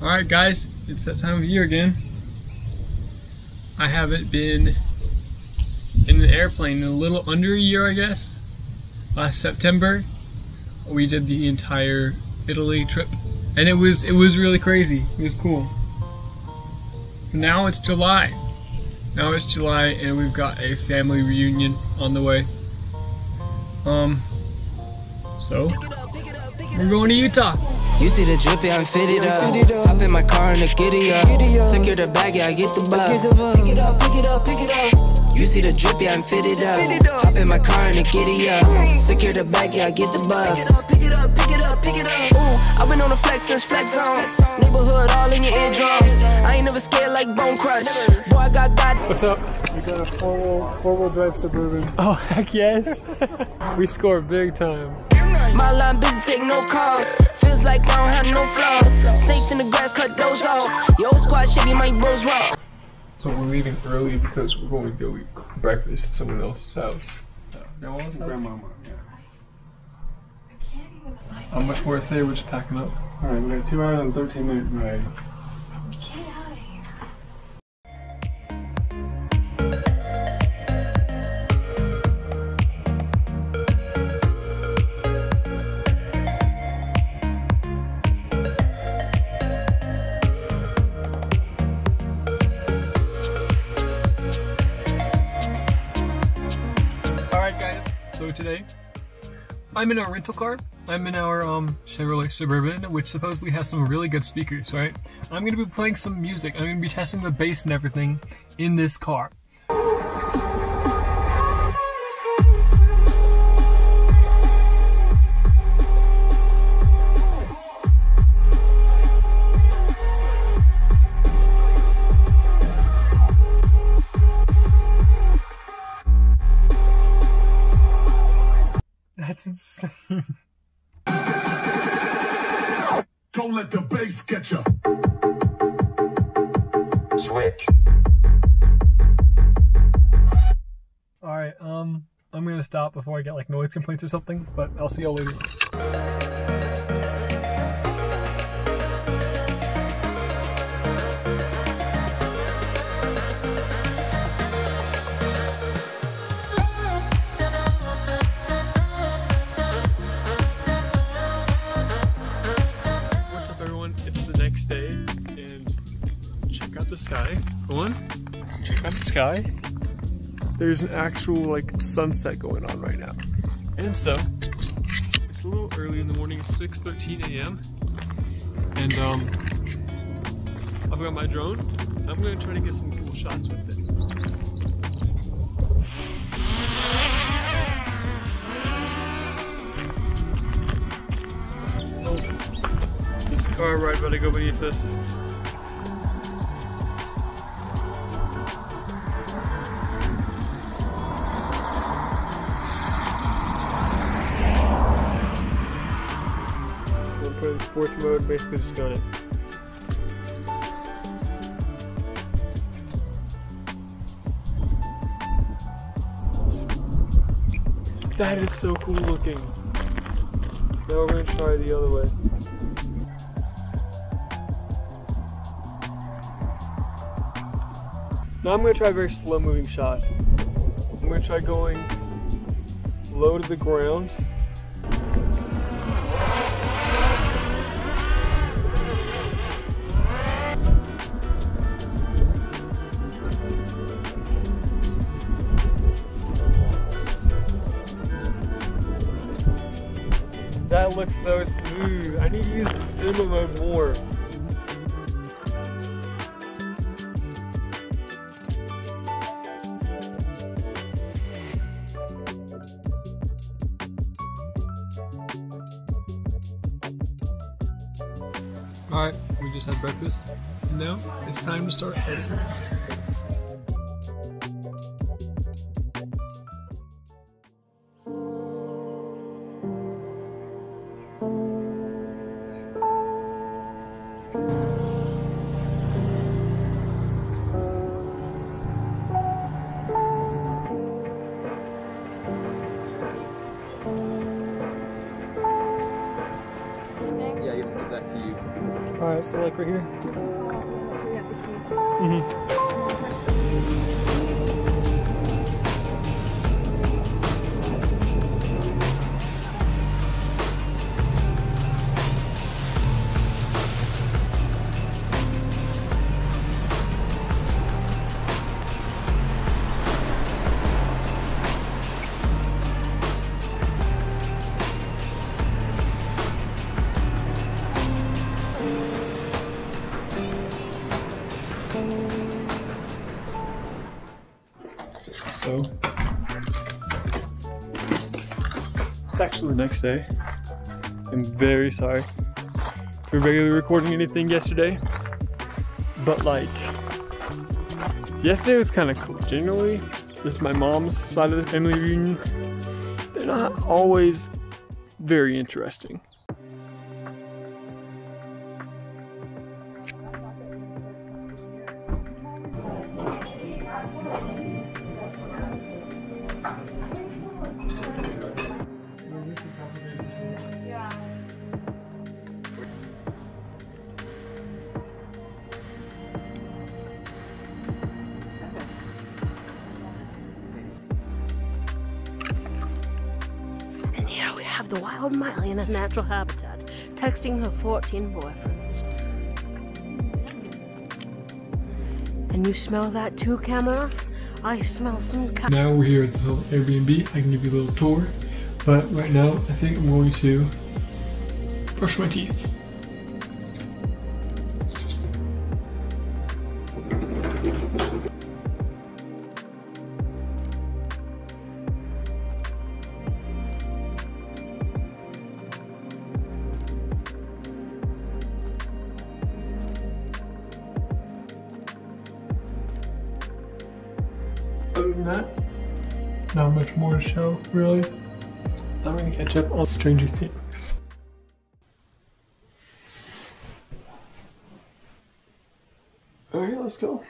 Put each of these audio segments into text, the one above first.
Alright guys, it's that time of year again. I haven't been in an airplane in a little under a year, I guess. Last September, we did the entire Italy trip, and it was really crazy. It was cool. Now it's July. Now it's July, and we've got a family reunion on the way. So we're going to Utah. You see the drippy, I'm fitted up. Hop in my car and the giddy up. Secure the bag, yeah, I get the bus. Pick it up, pick it up, pick it up. You see the drippy, I'm fitted up. Hop in my car and the giddy up. Secure the bag, yeah, I get the bus. Pick it up, pick it up, pick it up. Ooh, I've been on the flex since flex zone. Neighborhood all in your eardrums. I ain't never scared like Bone Crush. Boy, I got God. What's up? We got a four-wheel drive Suburban. Oh heck yes! We score big time. My line busy, take no calls. Feels like I don't have no flaws. Snakes in the grass, cut those off. Yo, squad shady, my bros raw. So we're leaving early because we're going to go eat breakfast at someone else's house. Grandmama, yeah. How much more to say? We're just packing up. Alright, we got 2 hours and 13-minute ride. Get out of here. So today, I'm in our rental car. I'm in our Chevrolet Suburban, which supposedly has some really good speakers, right? I'm gonna be playing some music. I'm gonna be testing the bass and everything in this car. That's insane. Don't let the bass get you. Switch. Alright, I'm gonna stop before I get like noise complaints or something, but I'll see y'all later. The sky. Check out the sky. There's an actual like sunset going on right now. And so it's a little early in the morning, 6:13 a.m. and I've got my drone. I'm gonna try to get some cool shots with it. Oh, there's a car right about to go beneath this. Put in sports mode, basically just doing it. That is so cool looking. Now we're going to try the other way. Now I'm going to try a very slow moving shot. I'm going to try going low to the ground. That looks so smooth. I need to use the cinema mode more. Alright, we just had breakfast. Now it's time to start editing. Yeah, you have to give that to you. Alright, so like right here? So, it's actually the next day. I'm very sorry for regularly recording anything yesterday, but like, yesterday was kind of cool. Generally, this is my mom's side of the family reunion. They're not always very interesting. Here we have the wild Miley in her natural habitat, texting her 14 boyfriends. And you smell that too, camera? I smell some Now we're here at this little Airbnb. I can give you a little tour, but right now I think I'm going to brush my teeth. Other than that, not much more to show, really. I'm gonna catch up on Stranger Things. Okay, let's go.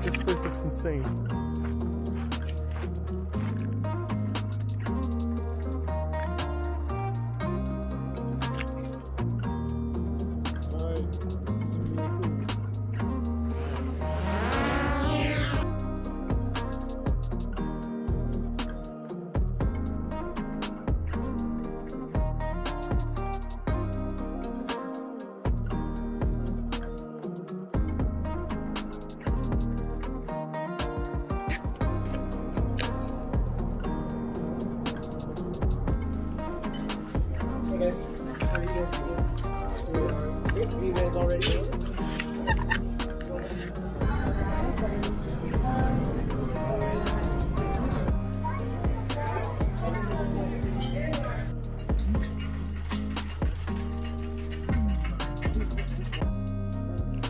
This place looks insane. Hey guys, how are you guys doing? Are you guys already doing?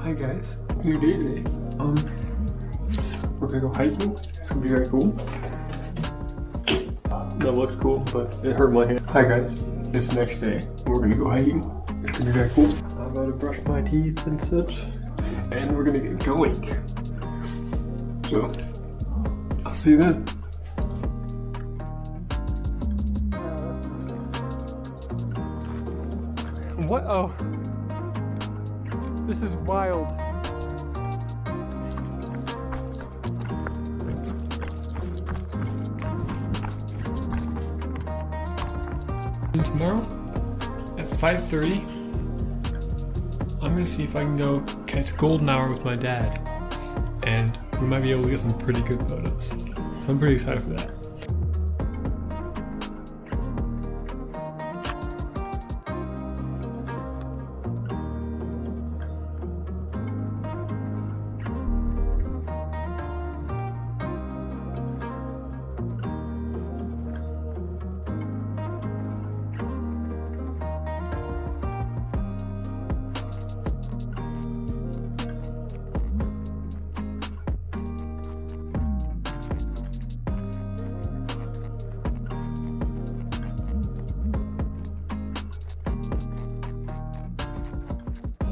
Hi guys, new day today. We're gonna go hiking. It's gonna be very cool. That looked cool, but it hurt my hand. Hi guys, it's the next day. We're gonna go hiking. It's gonna be very cool. I'm about to brush my teeth and such, and we're gonna get going. So, I'll see you then. What? Oh, this is wild. Tomorrow at 5:30, I'm gonna see if I can go catch golden hour with my dad, and we might be able to get some pretty good photos. So I'm pretty excited for that.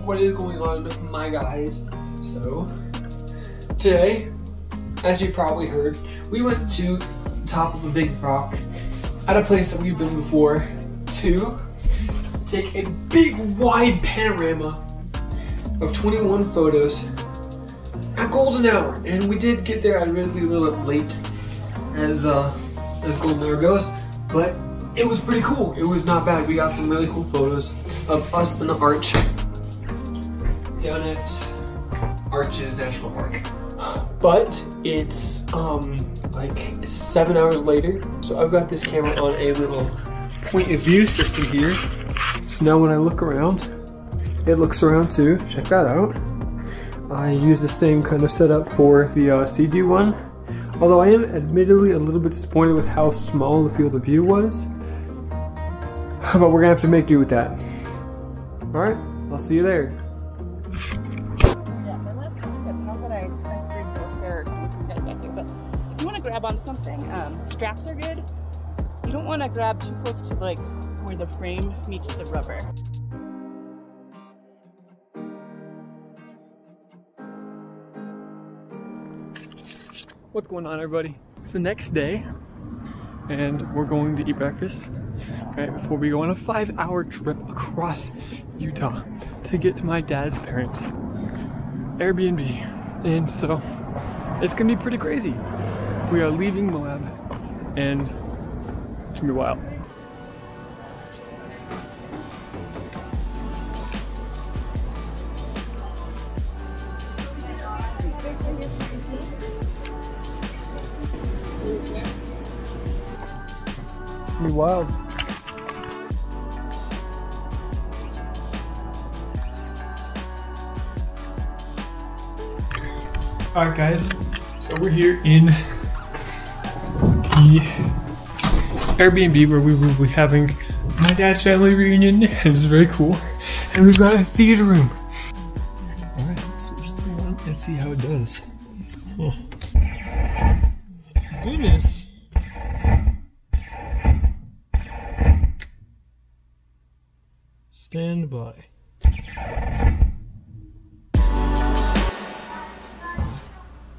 what is going on, my guys? So, today, as you probably heard, we went to the top of a big rock at a place that we've been before to take a big wide panorama of 21 photos at golden hour. And we did get there a little bit late as golden hour goes, but it was pretty cool. It was not bad. We got some really cool photos of us in the arch down at Arches National Park. But it's like 7 hours later, so I've got this camera on a little point of view system here. So now when I look around, it looks around too. Check that out. I use the same kind of setup for the CD one, although I am admittedly a little bit disappointed with how small the field of view was. But we're gonna have to make do with that. Alright, I'll see you there. Yeah, my laptop's good. Not that I sent through for repair guys back there, but if you want to grab onto something, straps are good. You don't want to grab too close to like where the frame meets the rubber. What's going on, everybody? It's the next day, and we're going to eat breakfast right before we go on a 5-hour trip across Utah to get to my dad's parents' Airbnb. And so it's gonna be pretty crazy. We are leaving Moab, and it's gonna be wild. It's gonna be wild. Alright guys, so we're here in the Airbnb where we will be having my dad's family reunion. It was very cool. And we've got a theater room. Alright, so just let's see how it does. Oh. Goodness. Stand by.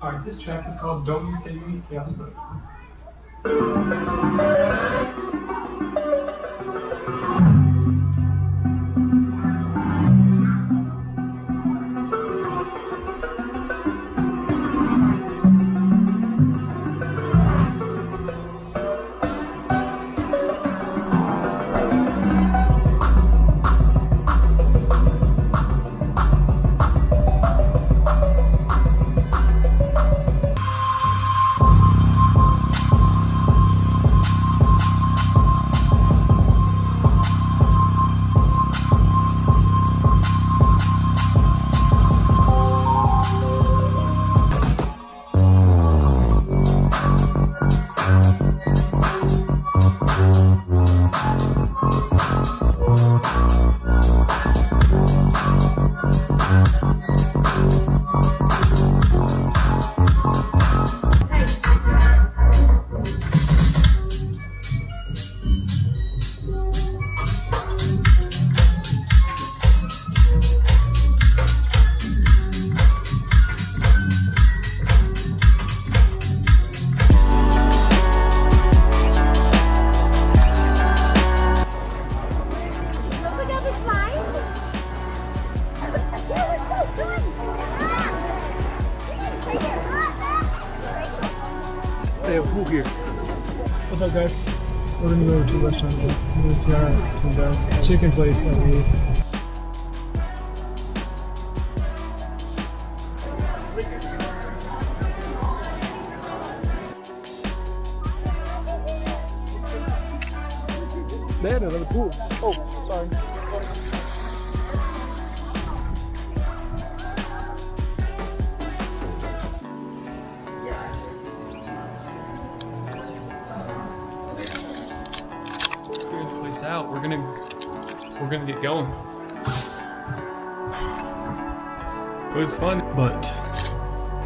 Alright, this track is called Don't You Save Me, Chaos Mode. They have a pool here. What's up, guys? We're gonna go to a restaurant. We're gonna see how it turns out. It's a chicken place, I believe. They had another pool. Oh, sorry. Figure the place out. We're gonna get going. It was fun, but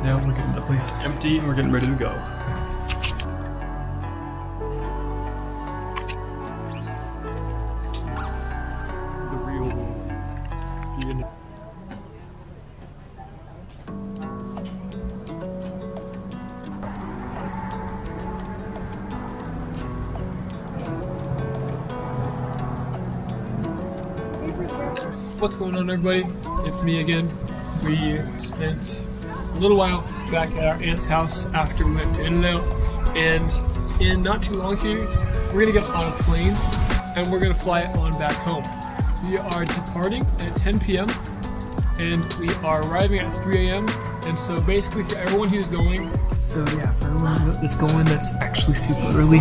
now we're getting the place empty and we're getting ready to go. What's going on, everybody? It's me again. We spent a little while back at our aunt's house after we went to In-N-Out, and in not too long here, we're gonna get on a plane and we're gonna fly on back home. We are departing at 10 p.m. and we are arriving at 3 a.m. And so basically for everyone who's going, so yeah, for everyone that's going that's actually super early,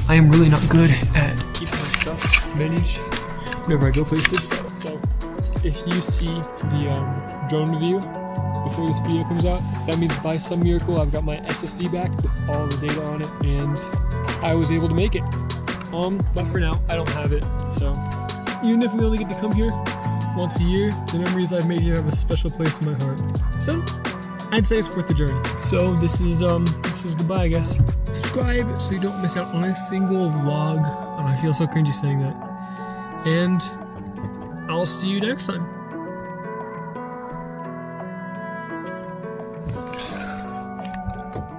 I am really not good at keeping my stuff managed whenever I go places. So if you see the drone view before this video comes out, that means by some miracle I've got my SSD back with all the data on it and I was able to make it. But for now I don't have it. So even if we only get to come here once a year, the memories I've made here have a special place in my heart. So I'd say it's worth the journey. So this is goodbye, I guess. Subscribe so you don't miss out on a single vlog. Oh, I feel so cringy saying that. And I'll see you next time.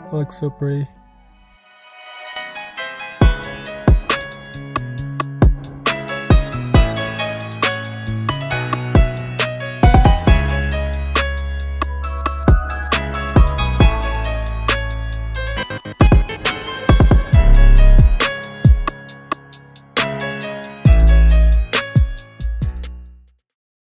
I look so pretty.